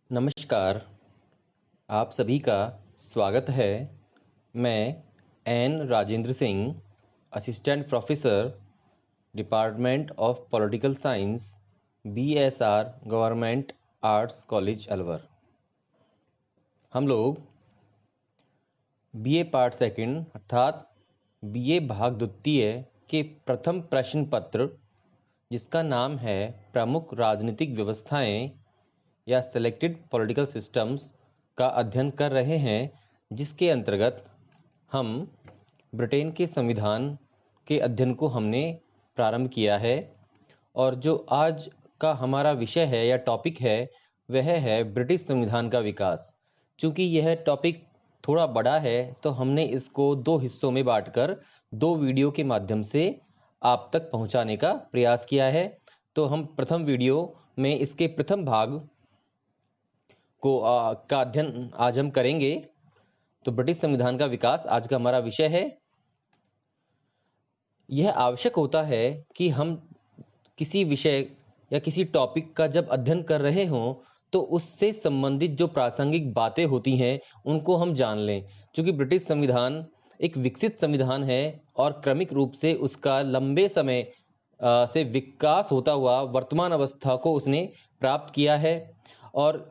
नमस्कार, आप सभी का स्वागत है। मैं N Rajendra Singh, assistant professor, department of political science, BSR government arts college Alwar. हम लोग बीए पार्ट सेकंड अर्थात बीए भाग द्वितीय के प्रथम प्रश्न पत्र, जिसका नाम है प्रमुख राजनीतिक व्यवस्थाएं या सेलेक्टेड पॉलिटिकल सिस्टम्स का अध्ययन कर रहे हैं, जिसके अंतर्गत हम ब्रिटेन के संविधान के अध्ययन को हमने प्रारंभ किया है। और जो आज का हमारा विषय है या टॉपिक है वह है ब्रिटिश संविधान का विकास। चूँकि यह टॉपिक थोड़ा बड़ा है तो हमने इसको दो हिस्सों में बांटकर दो वीडियो के माध्यम से आप तक पहुंचाने का प्रयास किया है। तो हम प्रथम वीडियो में इसके प्रथम भाग का अध्ययन आज हम करेंगे। तो ब्रिटिश संविधान का विकास आज का हमारा विषय है। यह आवश्यक होता है कि हम किसी विषय या किसी टॉपिक का जब अध्ययन कर रहे हों तो उससे संबंधित जो प्रासंगिक बातें होती हैं उनको हम जान लें। क्योंकि ब्रिटिश संविधान एक विकसित संविधान है और क्रमिक रूप से उसका लंबे समय से विकास होता हुआ वर्तमान अवस्था को उसने प्राप्त किया है। और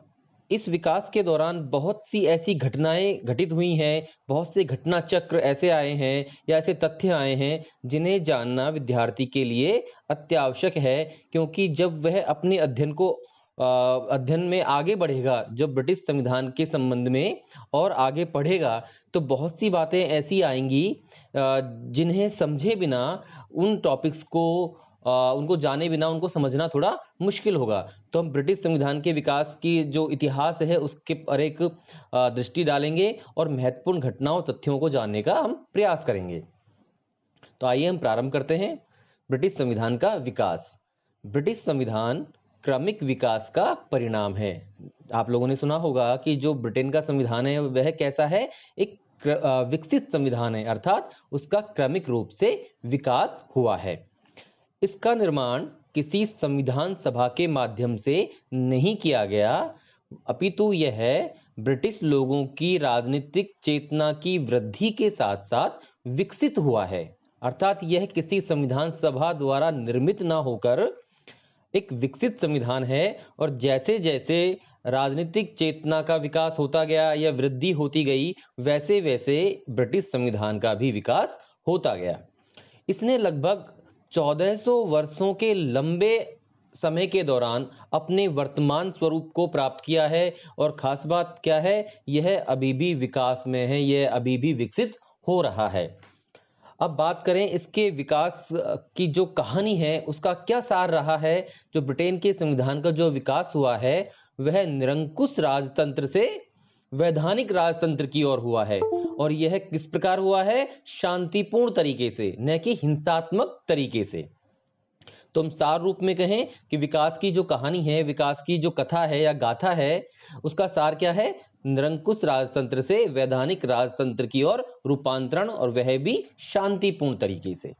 इस विकास के दौरान बहुत सी ऐसी घटनाएं घटित हुई हैं, बहुत से घटना चक्र ऐसे आए हैं या ऐसे तथ्य आए हैं जिन्हें जानना विद्यार्थी के लिए अत्यावश्यक है। क्योंकि जब वह अपने अध्ययन में आगे बढ़ेगा, जब ब्रिटिश संविधान के संबंध में और आगे पढ़ेगा, तो बहुत सी बातें ऐसी आएंगी जिन्हें समझे बिना उन टॉपिक्स को उनको जाने बिना उनको समझना थोड़ा मुश्किल होगा। तो हम ब्रिटिश संविधान के विकास की जो इतिहास है उसके पर एक दृष्टि डालेंगे और महत्वपूर्ण घटनाओं तथ्यों को जानने का हम प्रयास करेंगे। तो आइए हम प्रारंभ करते हैं। ब्रिटिश संविधान का विकास। ब्रिटिश संविधान क्रमिक विकास का परिणाम है। आप लोगों ने सुना होगा कि जो ब्रिटेन का संविधान है वह कैसा है, एक विकसित संविधान है, अर्थात उसका क्रमिक रूप से विकास हुआ है। इसका निर्माण किसी संविधान सभा के माध्यम से नहीं किया गया, अपितु यह ब्रिटिश लोगों की राजनीतिक चेतना की वृद्धि के साथ साथ विकसित हुआ है। अर्थात यह किसी संविधान सभा द्वारा निर्मित ना होकर एक विकसित संविधान है। और जैसे जैसे राजनीतिक चेतना का विकास होता गया या वृद्धि होती गई, वैसे वैसे ब्रिटिश संविधान का भी विकास होता गया। इसने लगभग 1400 वर्षों के लंबे समय के दौरान अपने वर्तमान स्वरूप को प्राप्त किया है। और खास बात क्या है, यह अभी भी विकास में है, यह अभी भी विकसित हो रहा है। अब बात करें इसके विकास की जो कहानी है उसका क्या सार रहा है। जो ब्रिटेन के संविधान का जो विकास हुआ है वह निरंकुश राजतंत्र से वैधानिक राजतंत्र की ओर हुआ है। और यह किस प्रकार हुआ है, शांतिपूर्ण तरीके से, न कि हिंसात्मक तरीके से। तो हम सार रूप में कहें कि विकास की जो कहानी है, विकास की जो कथा है या गाथा है, उसका सार क्या है, निरंकुश राजतंत्र से वैधानिक राजतंत्र की ओर रूपांतरण, और वह भी शांतिपूर्ण तरीके से।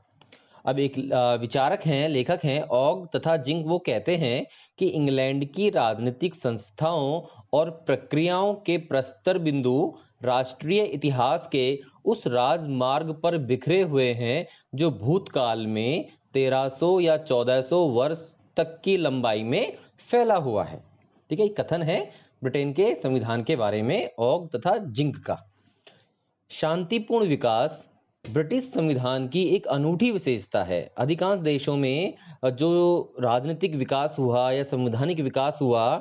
अब एक विचारक हैं, लेखक हैं ऑग तथा जिंक, वो कहते हैं कि इंग्लैंड की राजनीतिक संस्थाओं और प्रक्रियाओं के प्रस्तर बिंदु राष्ट्रीय इतिहास के उस राजमार्ग पर बिखरे हुए हैं जो भूतकाल में 1300 या 1400 वर्ष तक की लंबाई में फैला हुआ है। ठीक है, कथन है ब्रिटेन के संविधान के बारे में ऑग तथा जिंक का। शांतिपूर्ण विकास ब्रिटिश संविधान की एक अनूठी विशेषता है। अधिकांश देशों में जो राजनीतिक विकास हुआ या संवैधानिक विकास हुआ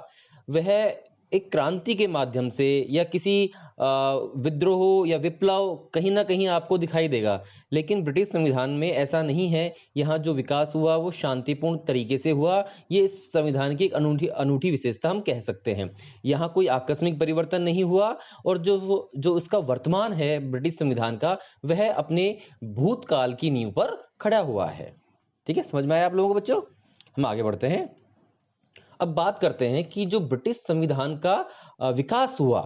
वह एक क्रांति के माध्यम से या किसी विद्रोह या विप्लव कहीं ना कहीं आपको दिखाई देगा। लेकिन ब्रिटिश संविधान में ऐसा नहीं है। यहाँ जो विकास हुआ वो शांतिपूर्ण तरीके से हुआ। ये इस संविधान की एक अनूठी विशेषता हम कह सकते हैं। यहाँ कोई आकस्मिक परिवर्तन नहीं हुआ। और जो इसका वर्तमान है ब्रिटिश संविधान का, वह अपने भूतकाल की नींव पर खड़ा हुआ है। ठीक है, समझ में आया आप लोगों को बच्चों? हम आगे बढ़ते हैं। अब बात करते हैं कि जो ब्रिटिश संविधान का विकास हुआ,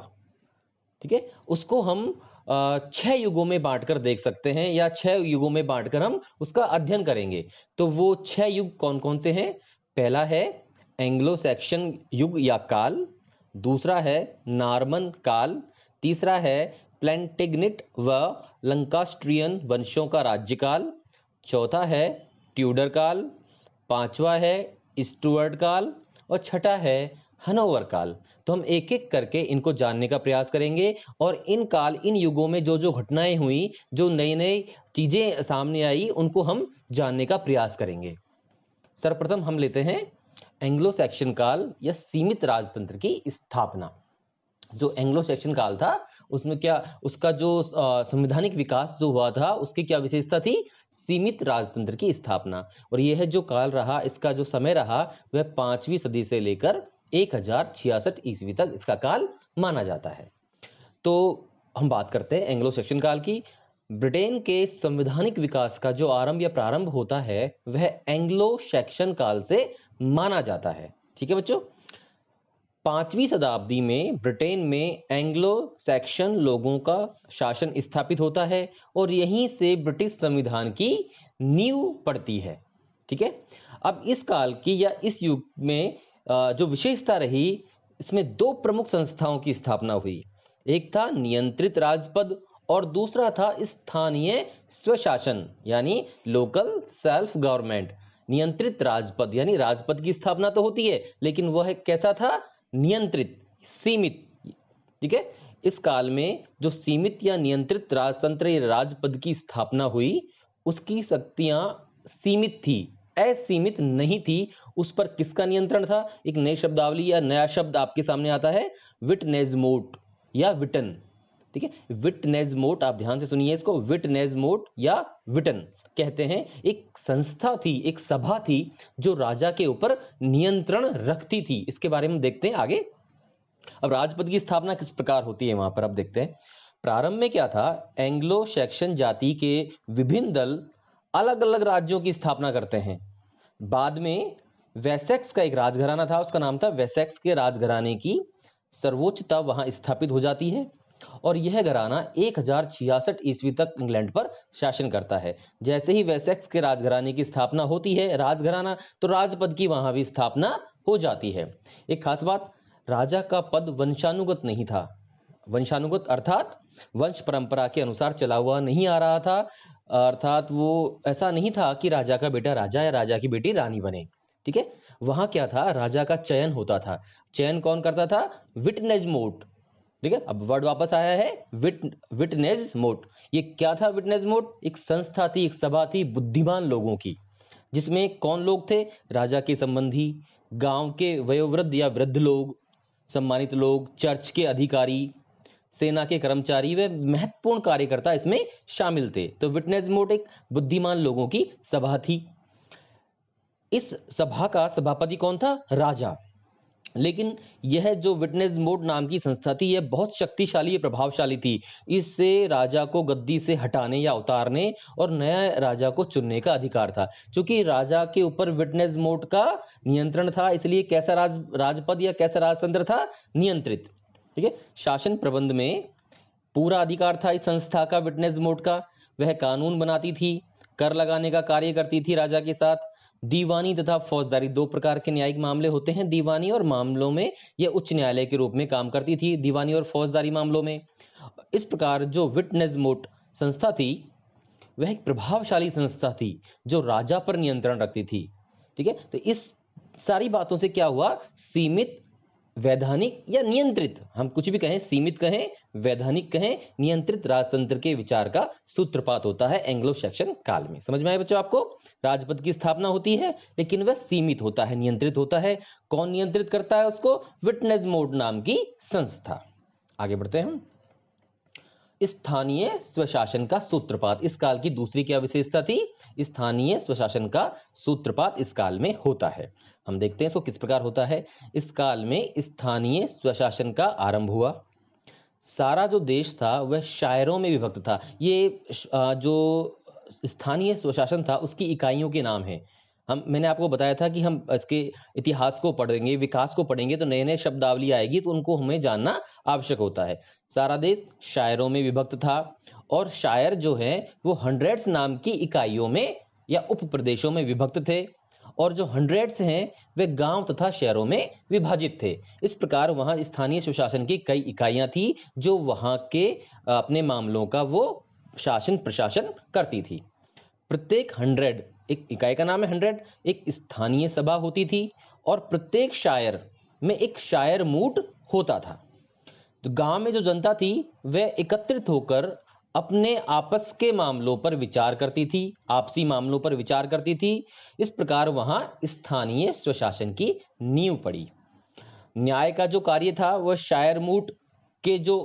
ठीक है, उसको हम 6 युगों में बांटकर देख सकते हैं या 6 युगों में बांटकर हम उसका अध्ययन करेंगे। तो वो 6 युग कौन कौन से हैं? पहला है एंग्लो सैक्सन युग या काल, दूसरा है नॉर्मन काल, तीसरा है प्लेंटेगनिट व लंकास्ट्रियन वंशों का राज्यकाल, चौथा है ट्यूडर काल, पांचवा है स्टुअर्ट काल और छठा है हनोवर काल। तो हम एक एक करके इनको जानने का प्रयास करेंगे और इन काल, इन युगों में जो जो घटनाएं हुई, जो नई नई चीजें सामने आई, उनको हम जानने का प्रयास करेंगे। सर्वप्रथम हम लेते हैं एंग्लो सैक्सन काल या सीमित राजतंत्र की स्थापना। जो एंग्लो सैक्सन काल था उसमें क्या, उसका जो संवैधानिक विकास जो हुआ था उसकी क्या विशेषता थी? सीमित राजतंत्र की स्थापना। और यह जो काल रहा, इसका जो समय रहा वह 5वीं सदी से लेकर 1066 ईस्वी तक इसका काल माना जाता है। तो हम बात करते हैं एंग्लो सैक्सन काल की। ब्रिटेन के संवैधानिक विकास का जो आरंभ या प्रारंभ होता है वह एंग्लो सैक्सन काल से माना जाता है। ठीक है बच्चों, 5वीं शताब्दी में ब्रिटेन में एंग्लो सैक्सन लोगों का शासन स्थापित होता है और यहीं से ब्रिटिश संविधान की नींव पड़ती है। ठीक है, अब इस काल की या इस युग में जो विशेषता रही, इसमें दो प्रमुख संस्थाओं की स्थापना हुई। एक था नियंत्रित राजपद और दूसरा था स्थानीय स्वशासन यानी लोकल सेल्फ गवर्नमेंट। नियंत्रित राजपद यानी राजपद की स्थापना तो होती है लेकिन वह कैसा था? नियंत्रित, सीमित। ठीक है, इस काल में जो सीमित या नियंत्रित राजतंत्र या राजपद की स्थापना हुई उसकी शक्तियां सीमित थी, असीमित नहीं थी। उस पर किसका नियंत्रण था? एक नई शब्दावली या नया शब्द आपके सामने आता है, विटनेजमोट या विटन। ठीक है, विटनेजमोट, आप ध्यान से सुनिए इसको, विटनेजमोट या विटन कहते हैं। एक संस्था थी, एक सभा थी जो राजा के ऊपर नियंत्रण रखती थी। इसके बारे में देखते हैं आगे। अब राजपद की स्थापना किस प्रकार होती है वहां पर अब देखते हैं। प्रारंभ में क्या था? एंग्लो सैक्सन जाति के विभिन्न दल अलग अलग राज्यों की स्थापना करते हैं। बाद में वेसेक्स का एक राजघराना था, उसका नाम था वेसेक्स के राजघराने की सर्वोच्चता वहां स्थापित हो जाती है और यह घराना 1066 ईस्वी तक इंग्लैंड पर शासन करता है। जैसे ही वेसेक्स के राजघराने की स्थापना होती है, राजघराना, तो राजपद की वहां भी स्थापना हो जाती है। एक खास बात, राजा का पद वंशानुगत नहीं था। वंशानुगत अर्थात वंश परंपरा के अनुसार चला हुआ नहीं आ रहा था, अर्थात वो ऐसा नहीं था कि राजा का बेटा राजा या राजा की बेटी रानी बने। ठीक है, वहां क्या था? राजा का चयन होता था। चयन कौन करता था? विटनेजमोट। ठीक है, अब वर्ड वापस आया है, विटनेजमोट। ये क्या था विटनेजमोट? एक संस्था थी, एक सभा थी बुद्धिमान लोगों की, जिसमें कौन लोग थे? राजा के संबंधी, गांव के वयोवृद्ध या वृद्ध लोग, सम्मानित लोग, चर्च के अधिकारी, सेना के कर्मचारी व महत्वपूर्ण कार्यकर्ता इसमें शामिल थे। तो विटनेजमोट एक बुद्धिमान लोगों की सभा थी। इस सभा का सभापति कौन था? राजा। लेकिन यह जो विटनेजमोट नाम की संस्था थी, यह बहुत शक्तिशाली, प्रभावशाली थी। इससे राजा को गद्दी से हटाने या उतारने और नया राजा को चुनने का अधिकार था। क्योंकि राजा के ऊपर विटनेजमोट का नियंत्रण था, इसलिए कैसा राजपद या कैसा राजतंत्र था? नियंत्रित। ठीक है, शासन प्रबंध में पूरा अधिकार था इस संस्था का, विटनेजमोट का। वह कानून बनाती थी, कर लगाने का कार्य करती थी राजा के साथ। दीवानी तथा फौजदारी, दो प्रकार के न्यायिक मामले होते हैं, दीवानी और मामलों में यह उच्च न्यायालय के रूप में काम करती थी, दीवानी और फौजदारी मामलों में। इस प्रकार जो विटनेजमोट संस्था थी वह एक प्रभावशाली संस्था थी जो राजा पर नियंत्रण रखती थी। ठीक है, तो इस सारी बातों से क्या हुआ? सीमित, वैधानिक या नियंत्रित, हम कुछ भी कहें, सीमित कहें, वैधानिक कहें, नियंत्रित राजतंत्र के विचार का सूत्रपात होता है एंग्लो सैक्सन काल में। समझ में आया बच्चों आपको? राजपद की स्थापना होती है लेकिन वह सीमित होता है, नियंत्रित होता है। कौन नियंत्रित करता है उसको? विटनेजमोट नाम की संस्था। आगे बढ़ते हैं हम। स्थानीय स्वशासन का सूत्रपात इस काल की दूसरी क्या विशेषता थी? स्थानीय स्वशासन का सूत्रपात इस काल में होता है। हम देखते हैं इसको किस प्रकार होता है। इस काल में स्थानीय स्वशासन का आरंभ हुआ। सारा जो देश था वह शायरों में विभक्त था। ये जो स्थानीय स्वशासन था उसकी इकाइयों के नाम हैं। मैंने आपको बताया था कि हम इसके इतिहास को पढ़ेंगे, विकास को पढ़ेंगे तो नए नए शब्दावली आएगी, तो उनको हमें जानना आवश्यक होता है। सारा देश शायरों में विभक्त था और शायर जो है वो हंड्रेड्स नाम की इकाइयों में या उप प्रदेशों में विभक्त थे और जो हंड्रेड्स हैं वे गांव तथा शहरों में विभाजित थे। इस प्रकार वहां स्थानीय स्वशासन की कई इकाइयां थी जो वहां के अपने मामलों का वो शासन प्रशासन करती थी। प्रत्येक हंड्रेड, एक इकाई का नाम है हंड्रेड, एक स्थानीय सभा होती थी और प्रत्येक शायर में एक शायर मूट होता था। तो गांव में जो जनता थी वह एकत्रित होकर अपने आपस के मामलों पर विचार करती थी, आपसी मामलों पर विचार करती थी। इस प्रकार वहां स्थानीय स्वशासन की नींव पड़ी। न्याय का जो कार्य था वह शायर मूट के जो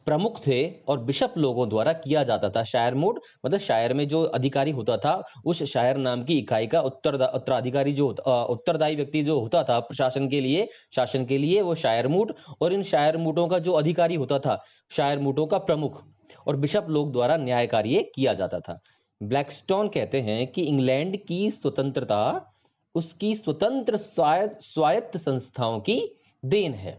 प्रमुख थे और बिशप लोगों द्वारा किया जाता था। शायर मूट मतलब शायर में जो अधिकारी होता था, उस शायर नाम की इकाई का उत्तराधिकारी जो उत्तरदायी व्यक्ति जो होता था प्रशासन के लिए, शासन के लिए, वो शायर मूट। और इन शायर मूटों का जो अधिकारी होता था, शायर मूटों का प्रमुख, और बिशप लोग द्वारा न्याय कार्य किया जाता था। ब्लैकस्टोन कहते हैं कि इंग्लैंड की स्वतंत्रता उसकी स्वतंत्र स्वायत्त संस्थाओं की देन है।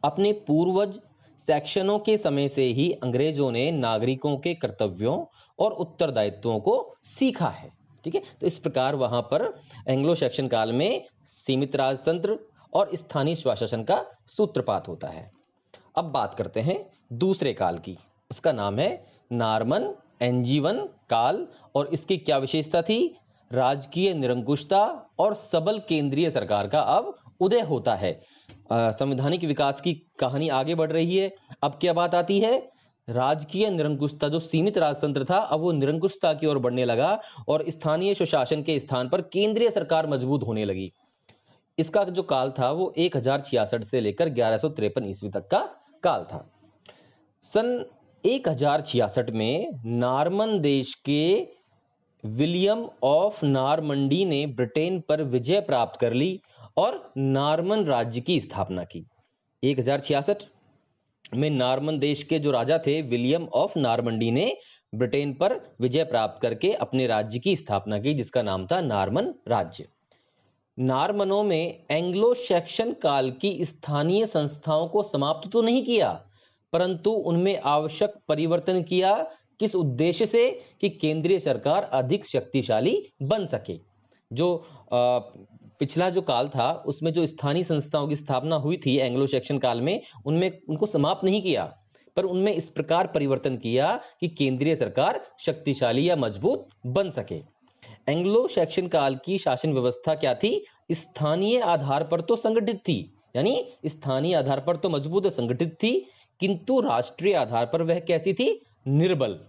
अपने पूर्वज सेक्शनों के समय से ही अंग्रेजों ने नागरिकों के कर्तव्यों और उत्तरदायित्वों को सीखा है। ठीक है, तो इस प्रकार वहां पर एंग्लो सेक्शन काल में सीमित राजतंत्र और स्थानीय स्वशासन का सूत्रपात होता है। अब बात करते हैं दूसरे काल की। उसका नाम है नॉर्मन एंजीवन काल। और इसकी क्या विशेषता थी? राजकीय निरंकुशता और सबल केंद्रीय सरकार का अब उदय होता है। संवैधानिक विकास की कहानी आगे बढ़ रही है। अब क्या बात आती है? राजकीय निरंकुशता, जो सीमित राजतंत्र था अब वो निरंकुशता की ओर बढ़ने लगा और स्थानीय स्वशासन के स्थान पर केंद्रीय सरकार मजबूत होने लगी। इसका जो काल था वो 1066 से लेकर 1153 ईस्वी तक का काल था। सन 1066 में नॉर्मन देश के विलियम ऑफ नॉरमंडी ने ब्रिटेन पर विजय प्राप्त कर ली और नॉर्मन राज्य की स्थापना की। 1066 में नॉर्मन देश के जो राजा थे विलियम ऑफ नॉरमंडी ने ब्रिटेन पर विजय प्राप्त करके अपने राज्य की स्थापना की, जिसका नाम था नॉर्मन राज्य। नॉर्मनों में एंग्लो सैक्सन काल की स्थानीय संस्थाओं को समाप्त तो नहीं किया, परंतु उनमें आवश्यक परिवर्तन किया। किस उद्देश्य से? कि केंद्रीय सरकार अधिक शक्तिशाली बन सके। जो पिछला जो काल था उसमें जो स्थानीय संस्थाओं की स्थापना हुई थी एंग्लो सैक्सन काल में, उनमें उनको समाप्त नहीं किया, पर उनमें इस प्रकार परिवर्तन किया कि केंद्रीय सरकार शक्तिशाली या मजबूत बन सके। एंग्लो सैक्सन काल की शासन व्यवस्था क्या थी? स्थानीय आधार पर तो संगठित थी, यानी स्थानीय आधार पर तो मजबूत संगठित थी, किंतु राष्ट्रीय आधार पर वह कैसी थी? निर्बल।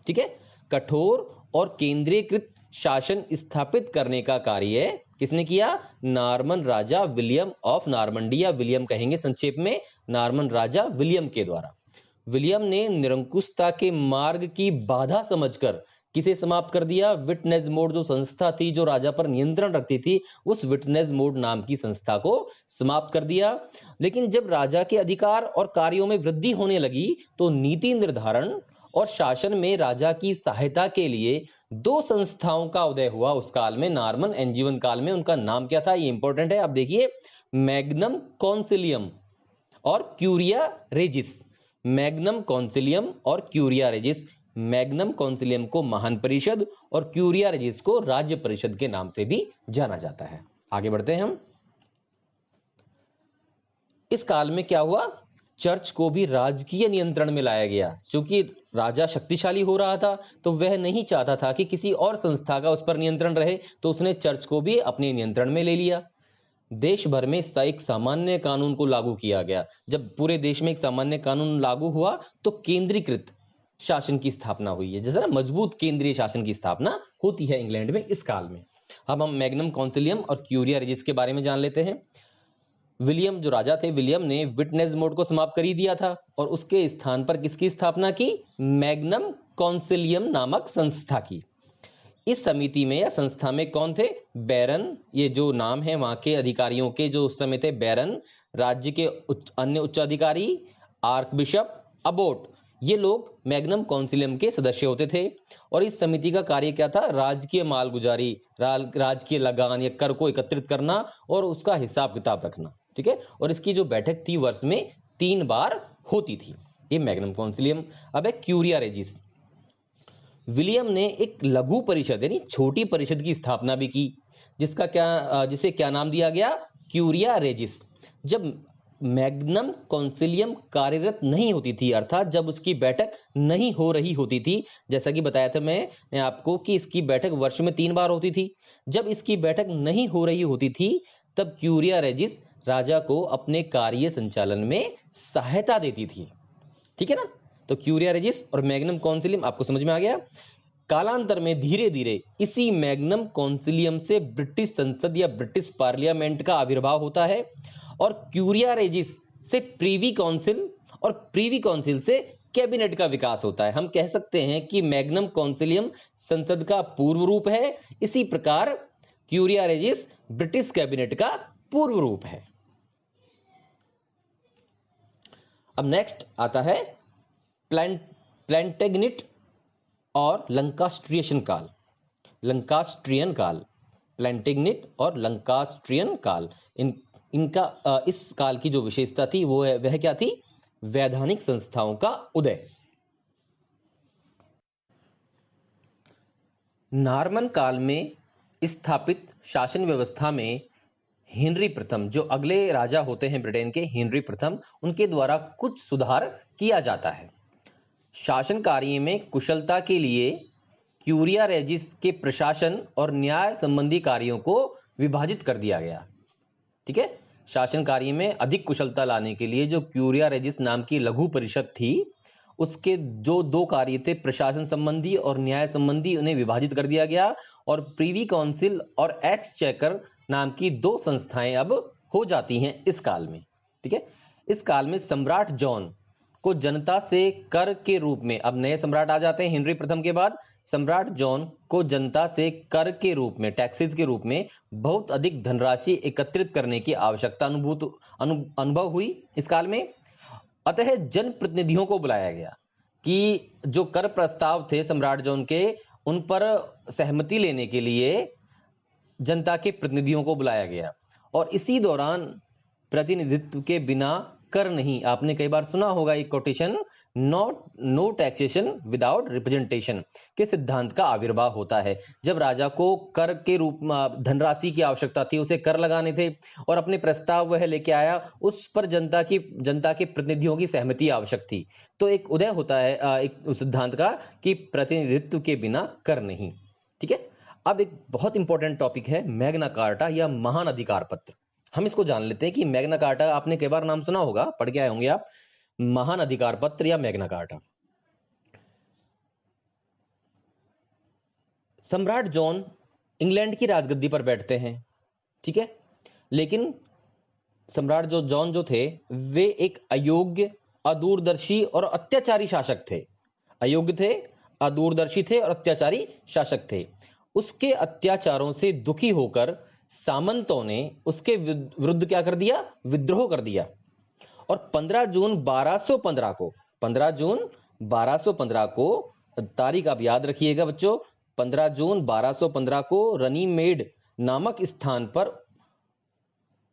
ठीक है, कठोर और केंद्रीकृत शासन स्थापित करने का कार्य किसने किया? नॉर्मन राजा विलियम ऑफ नॉरमंडी, या विलियम कहेंगे संक्षेप में, नॉर्मन राजा विलियम के द्वारा। विलियम ने निरंकुशता के मार्ग की बाधा समझकर किसे समाप्त कर दिया? विटनेस मोड जो संस्था थी जो राजा पर नियंत्रण रखती थी, उस विटनेस मोड नाम की संस्था को समाप्त कर दिया। लेकिन जब राजा के अधिकार और कार्यों में वृद्धि होने लगी तो नीति निर्धारण और शासन में राजा की सहायता के लिए दो संस्थाओं का उदय हुआ उस काल में, नॉर्मन एंजीवन काल में। उनका नाम क्या था? ये इंपॉर्टेंट है, आप देखिए, मैग्नम कॉन्सिलियम और क्यूरिया रेजिस। मैग्नम कॉन्सिलियम और क्यूरिया रेजिस। मैग्नम कॉन्सिलियम को महान परिषद और क्यूरिया रेजिस को राज्य परिषद के नाम से भी जाना जाता है। आगे बढ़ते हैं हम। इस काल में क्या हुआ? चर्च को भी राजकीय नियंत्रण में लाया गया। क्योंकि राजा शक्तिशाली हो रहा था तो वह नहीं चाहता था कि किसी और संस्था का उस पर नियंत्रण रहे, तो उसने चर्च को भी अपने नियंत्रण में ले लिया। देश भर में एक सामान्य कानून को लागू किया गया। जब पूरे देश में एक सामान्य कानून लागू हुआ तो केंद्रीकृत शासन की स्थापना हुई है, जैसे ना मजबूत केंद्रीय शासन की स्थापना होती है इंग्लैंड में इस काल में। अब हम मैग्नम कॉन्सिलियम और क्यूरिया रेजिस के बारे में जान लेते हैं। विलियम जो राजा थे, विलियम ने विटनेस मोड को समाप्त कर ही दिया था और उसके स्थान पर किसकी स्थापना की? मैग्नम कॉन्सिलियम नामक संस्था की। इस समिति में या संस्था में कौन थे? बैरन, ये जो नाम है वहां के अधिकारियों के जो उस समय थे, बैरन, राज्य के अन्य उच्च अधिकारी, आर्क बिशप, अबोट, ये लोग मैग्नम कॉन्सिलियम के सदस्य होते थे। और इस समिति का कार्य क्या था? राजकीय मालगुजारी, राजकीय लगान या कर को एकत्रित करना और उसका हिसाब किताब रखना। ठीक है, और इसकी जो बैठक थी वर्ष में 3 बार होती थी। ये मैग्नम कॉन्सिलियम। अब है क्यूरिया रेजिस। विलियम ने एक लघु परिषद यानी छोटी परिषद की स्थापना भी की, जिसे क्या नाम दिया गया, क्यूरिया रेजिस। जब मैग्नम कॉन्सिलियम कार्यरत नहीं होती थी, अर्थात जब उसकी बैठक नहीं हो रही होती थी, जैसा कि बताया था मैंने आपको कि इसकी बैठक वर्ष में 3 बार होती थी। जब इसकी बैठक नहीं हो रही होती थी तब क्यूरिया रेजिस राजा को अपने कार्य संचालन में सहायता देती थी। ठीक है ना, तो क्यूरिया रेजिस और मैग्नम कॉन्सिलियम आपको समझ में आ गया। कालांतर में धीरे धीरे इसी मैग्नम कॉन्सिलियम से ब्रिटिश संसद या ब्रिटिश पार्लियामेंट का आविर्भाव होता है और क्यूरिया रेजिस से प्रीवी काउंसिल और प्रीवी काउंसिल से कैबिनेट का विकास होता है। हम कह सकते हैं कि मैग्नम कॉन्सिलियम संसद का पूर्व रूप है, इसी प्रकार क्यूरिया रेजिस ब्रिटिश कैबिनेट का पूर्व रूप है। अब नेक्स्ट आता है प्लैंटेगनिट और लंकास्ट्रियन काल। लंकास्ट्रियन काल, प्लैंटेगनिट और लंकास्ट्रियन काल, इनका इस काल की जो विशेषता थी वह क्या थी, वैधानिक संस्थाओं का उदय। नॉर्मन काल में स्थापित शासन व्यवस्था में हेनरी प्रथम, जो अगले राजा होते हैं ब्रिटेन के, हेनरी प्रथम, उनके द्वारा कुछ सुधार किया जाता है। शासन कार्य में कुशलता के लिए क्यूरिया रेजिस के प्रशासन और न्याय संबंधी कार्यों को विभाजित कर दिया गया। ठीक है, शासन कार्य में अधिक कुशलता लाने के लिए जो क्यूरिया रेजिस नाम की लघु परिषद थी, उसके जो 2 कार्य थे, प्रशासन संबंधी और न्याय संबंधी, उन्हें विभाजित कर दिया गया और प्रीवी काउंसिल और एक्सचेकर नाम की 2 संस्थाएं अब हो जाती हैं इस काल में। ठीक है, इस काल में सम्राट जॉन को जनता से कर के रूप में, अब नए सम्राट आ जाते हैं हेनरी प्रथम के बाद, सम्राट जॉन को जनता से कर के रूप में, टैक्सेस के रूप में बहुत अधिक धनराशि एकत्रित करने की आवश्यकता अनुभव हुई इस काल में। अतः जनप्रतिनिधियों को बुलाया गया कि जो कर प्रस्ताव थे सम्राट जॉन के, उन पर सहमति लेने के लिए जनता के प्रतिनिधियों को बुलाया गया और इसी दौरान प्रतिनिधित्व के बिना कर नहीं, आपने कई बार सुना होगा एक quotation, no taxation without representation के सिद्धांत का आविर्भाव होता है। जब राजा को कर के रूप में धनराशि की आवश्यकता थी, उसे कर लगाने थे और अपने प्रस्ताव वह लेके आया, उस पर जनता के प्रतिनिधियों की सहमति आवश्यक थी। तो एक उदय होता है एक सिद्धांत का कि प्रतिनिधित्व के बिना कर नहीं। ठीक है, अब एक बहुत इंपॉर्टेंट टॉपिक है मैग्ना कार्टा या महान अधिकार पत्र। हम इसको जान लेते हैं कि मैग्ना कार्टा, आपने कई बार नाम सुना होगा, पढ़ के आए होंगे आप, महान अधिकार पत्र या मैग्ना कार्टा। सम्राट जॉन इंग्लैंड की राजगद्दी पर बैठते हैं। ठीक है, लेकिन सम्राट जॉन जो थे, वे एक अयोग्य, अदूरदर्शी और अत्याचारी शासक थे। अयोग्य थे, अदूरदर्शी थे और अत्याचारी शासक थे। उसके अत्याचारों से दुखी होकर सामंतों ने उसके विरुद्ध क्या कर दिया, विद्रोह कर दिया और 15 जून 1215 को, 15 जून 1215 को, तारीख आप याद रखिएगा बच्चों, 15 जून 1215 को रनीमेड नामक स्थान पर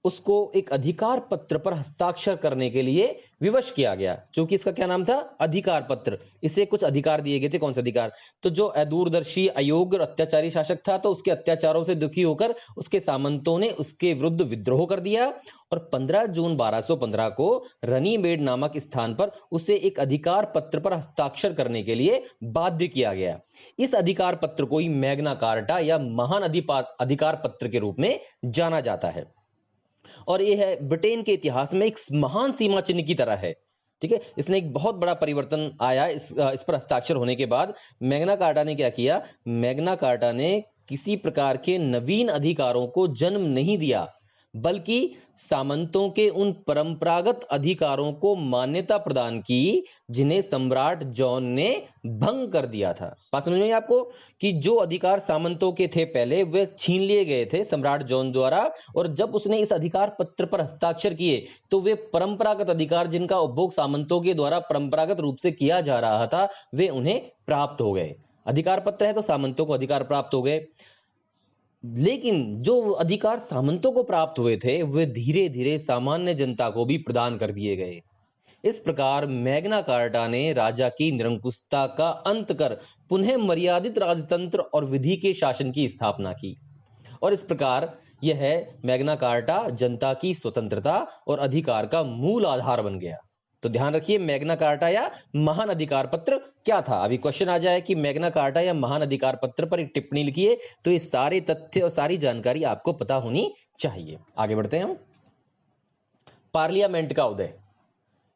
उसको एक अधिकार पत्र पर हस्ताक्षर करने के लिए विवश किया गया। क्योंकि इसका क्या नाम था, अधिकार पत्र। इसे कुछ अधिकार दिए गए थे। कौन से अधिकार, तो जो अदूरदर्शी, अयोग्य और अत्याचारी शासक था, तो उसके अत्याचारों से दुखी होकर उसके सामंतों ने उसके विरुद्ध विद्रोह कर दिया और 15 जून 1215 को रनीमेड नामक स्थान पर उसे एक अधिकार पत्र पर हस्ताक्षर करने के लिए बाध्य किया गया। इस अधिकार पत्र को ही मैग्ना कार्टा या महान अधिकार पत्र के रूप में जाना जाता है और यह है ब्रिटेन के इतिहास में एक महान सीमा चिन्ह की तरह है। ठीक है, इसने एक बहुत बड़ा परिवर्तन आया इस पर हस्ताक्षर होने के बाद। मैग्ना कार्टा ने क्या किया, मैग्ना कार्टा ने किसी प्रकार के नवीन अधिकारों को जन्म नहीं दिया, बल्कि सामंतों के उन परंपरागत अधिकारों को मान्यता प्रदान की जिन्हें सम्राट जॉन ने भंग कर दिया था। बात समझ में आई आपको कि जो अधिकार सामंतों के थे पहले, वे छीन लिए गए थे सम्राट जॉन द्वारा, और जब उसने इस अधिकार पत्र पर हस्ताक्षर किए तो वे परंपरागत अधिकार जिनका उपभोग सामंतों के द्वारा परंपरागत रूप से किया जा रहा था, वे उन्हें प्राप्त हो गए। अधिकार पत्र है तो सामंतों को अधिकार प्राप्त हो गए, लेकिन जो अधिकार सामंतों को प्राप्त हुए थे वे धीरे धीरे सामान्य जनता को भी प्रदान कर दिए गए। इस प्रकार मैग्ना कार्टा ने राजा की निरंकुशता का अंत कर पुनः मर्यादित राजतंत्र और विधि के शासन की स्थापना की और इस प्रकार यह मैग्ना कार्टा जनता की स्वतंत्रता और अधिकार का मूल आधार बन गया। तो ध्यान रखिए, मैग्ना कार्टा या महान अधिकार पत्र क्या था। अभी क्वेश्चन आ जाए कि मैग्ना कार्टा या महान अधिकार पत्र पर एक टिप्पणी लिखिए, तो ये सारे तथ्य और सारी जानकारी आपको पता होनी चाहिए। आगे बढ़ते हैं हम। पार्लियामेंट का उदय,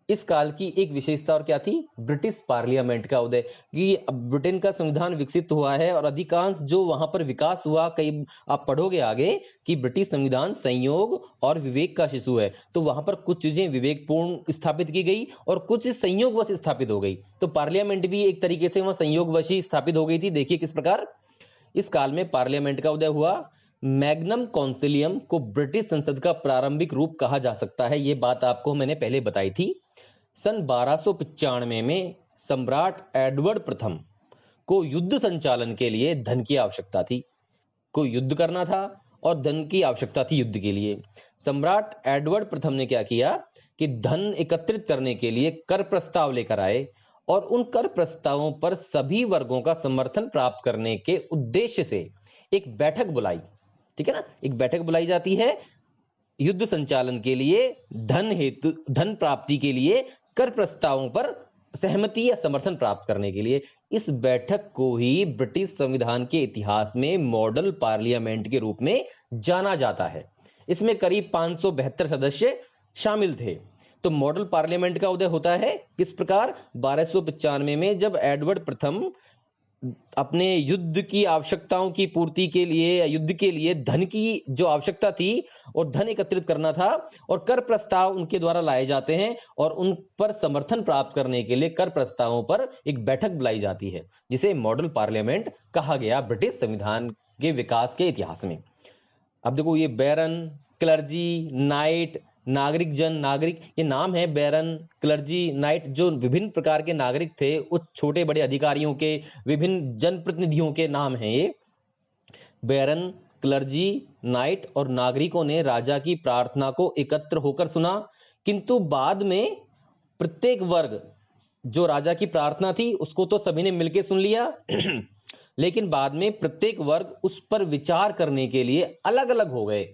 इस काल की एक विशेषता और क्या थी? ब्रिटिश पार्लियामेंट का उदय। कि ब्रिटेन का संविधान विकसित हुआ है और अधिकांश जो वहां पर विकास हुआ, कई आप पढ़ोगे आगे कि ब्रिटिश संविधान संयोग और विवेक का शिशु है। तो वहां पर कुछ चीजें विवेकपूर्ण स्थापित की गई और कुछ संयोगवश स्थापित हो गई। तो पार्लियामेंट भी एक तरीके से वहां संयोगवश ही स्थापित हो गई थी। देखिए किस प्रकार इस काल में पार्लियामेंट का उदय हुआ। मैग्नम कॉन्सिलियम को ब्रिटिश संसद का प्रारंभिक रूप कहा जा सकता है, यह बात आपको मैंने पहले बताई थी। सन 1295 में सम्राट एडवर्ड प्रथम को युद्ध संचालन के लिए धन की आवश्यकता थी। को युद्ध करना था और धन की आवश्यकता थी युद्ध के लिए। सम्राट एडवर्ड प्रथम ने क्या किया कि धन एकत्रित करने के लिए कर प्रस्ताव लेकर आए और उन कर प्रस्तावों पर सभी वर्गों का समर्थन प्राप्त करने के उद्देश्य से एक बैठक बुलाई। ठीक है ना, एक बैठक बुलाई जाती है युद्ध संचालन के लिए, धन प्राप्ति के लिए, कर प्रस्तावों पर सहमति या समर्थन प्राप्त करने के लिए। इस बैठक को ही ब्रिटिश संविधान के इतिहास में मॉडल पार्लियामेंट के रूप में जाना जाता है। इसमें करीब 572 सदस्य शामिल थे। तो मॉडल पार्लियामेंट का उदय होता है किस प्रकार? 1295 में जब एडवर्ड प्रथम अपने युद्ध की आवश्यकताओं की पूर्ति के लिए, युद्ध के लिए धन की जो आवश्यकता थी और धन एकत्रित करना था और कर प्रस्ताव उनके द्वारा लाए जाते हैं और उन पर समर्थन प्राप्त करने के लिए कर प्रस्तावों पर एक बैठक बुलाई जाती है, जिसे मॉडल पार्लियामेंट कहा गया ब्रिटिश संविधान के विकास के इतिहास में। अब देखो ये बैरन, क्लर्जी, नाइट, नागरिक, जन नागरिक, ये नाम है बैरन, क्लर्जी, नाइट, जो विभिन्न प्रकार के नागरिक थे, उच्च छोटे बड़े अधिकारियों के, विभिन्न जनप्रतिनिधियों के नाम हैं ये। बैरन, क्लर्जी, नाइट और नागरिकों ने राजा की प्रार्थना को एकत्र होकर सुना, किंतु बाद में प्रत्येक वर्ग, जो राजा की प्रार्थना थी उसको तो सभी ने मिलकर सुन लिया लेकिन बाद में प्रत्येक वर्ग उस पर विचार करने के लिए अलग अलग हो गए।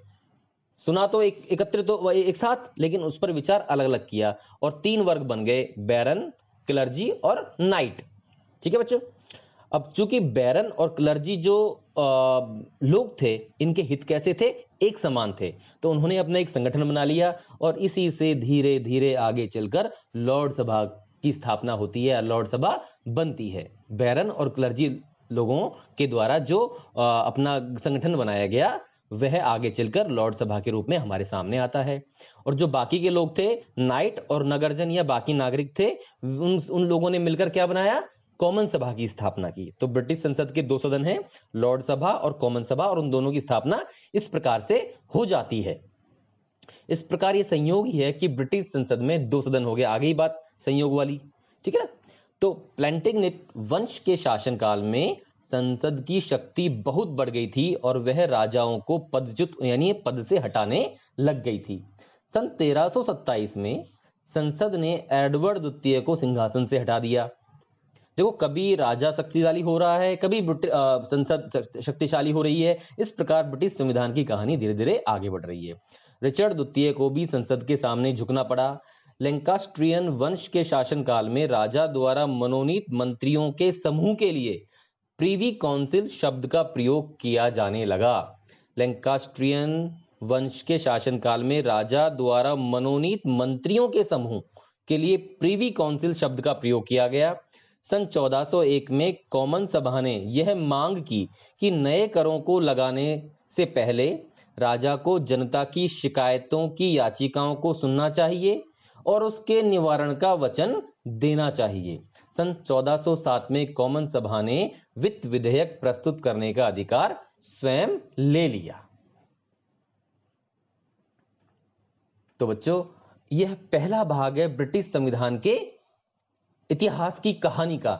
सुना तो एकत्रित तो एक साथ, लेकिन उस पर विचार अलग अलग किया और 3 वर्ग बन गए, बैरन, क्लर्जी और नाइट। ठीक है बच्चों। अब चूंकि बैरन और क्लर्जी जो लोग थे, इनके हित कैसे थे? एक समान थे। तो उन्होंने अपना एक संगठन बना लिया और इसी से धीरे धीरे आगे चलकर लॉर्ड सभा की स्थापना होती है, लॉर्ड सभा बनती है। बैरन और क्लर्जी लोगों के द्वारा जो अपना संगठन बनाया गया, वह आगे चलकर लॉर्ड सभा के रूप में हमारे सामने आता है। और जो बाकी के लोग थे, नाइट और नगरजन या बाकी नागरिक थे, उन लोगों ने मिलकर क्या बनाया? कॉमन सभा की स्थापना की। तो ब्रिटिश संसद के 2 सदन हैं, लॉर्ड सभा और कॉमन सभा, और उन दोनों की स्थापना इस प्रकार से हो जाती है। इस प्रकार ये संयोग ही है कि ब्रिटिश संसद में 2 सदन हो गए। आगे ही बात संयोग वाली, ठीक है ना। तो प्लैंटेगनेट वंश के शासनकाल में संसद की शक्ति बहुत बढ़ गई थी और वह राजाओं को पदच्युत यानी पद से हटाने लग गई थी। सन 1327 में संसद ने एडवर्ड द्वितीय को सिंहासन से हटा दिया। देखो, कभी राजा शक्तिशाली हो रहा है, कभी संसद शक्तिशाली हो रही है। इस प्रकार ब्रिटिश संविधान की कहानी धीरे धीरे आगे बढ़ रही है। रिचर्ड द्वितीय को भी संसद के सामने झुकना पड़ा। लैंकास्ट्रियन वंश के शासनकाल में राजा द्वारा मनोनीत मंत्रियों के समूह के लिए प्रीवी काउंसिल शब्द का प्रयोग किया जाने लगा। लैंकास्ट्रियन वंश के शासनकाल में राजा द्वारा मनोनीत मंत्रियों के समूह के लिए प्रीवी काउंसिल शब्द का प्रयोग किया गया। सन 1401 में कॉमन सभा ने यह मांग की कि नए करों को लगाने से पहले राजा को जनता की शिकायतों की याचिकाओं को सुनना चाहिए और उसके निवारण का वचन देना चाहिए। सन 1407 में कॉमन सभा ने वित्त विधेयक प्रस्तुत करने का अधिकार स्वयं ले लिया। तो बच्चों, यह पहला भाग है ब्रिटिश संविधान के इतिहास की कहानी का।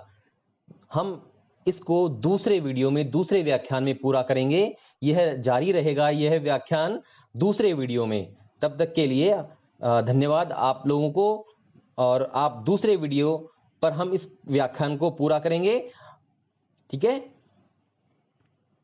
हम इसको दूसरे वीडियो में, दूसरे व्याख्यान में पूरा करेंगे। यह जारी रहेगा, यह व्याख्यान दूसरे वीडियो में। तब तक के लिए धन्यवाद आप लोगों को, और आप दूसरे वीडियो पर हम इस व्याख्यान को पूरा करेंगे। ठीक है।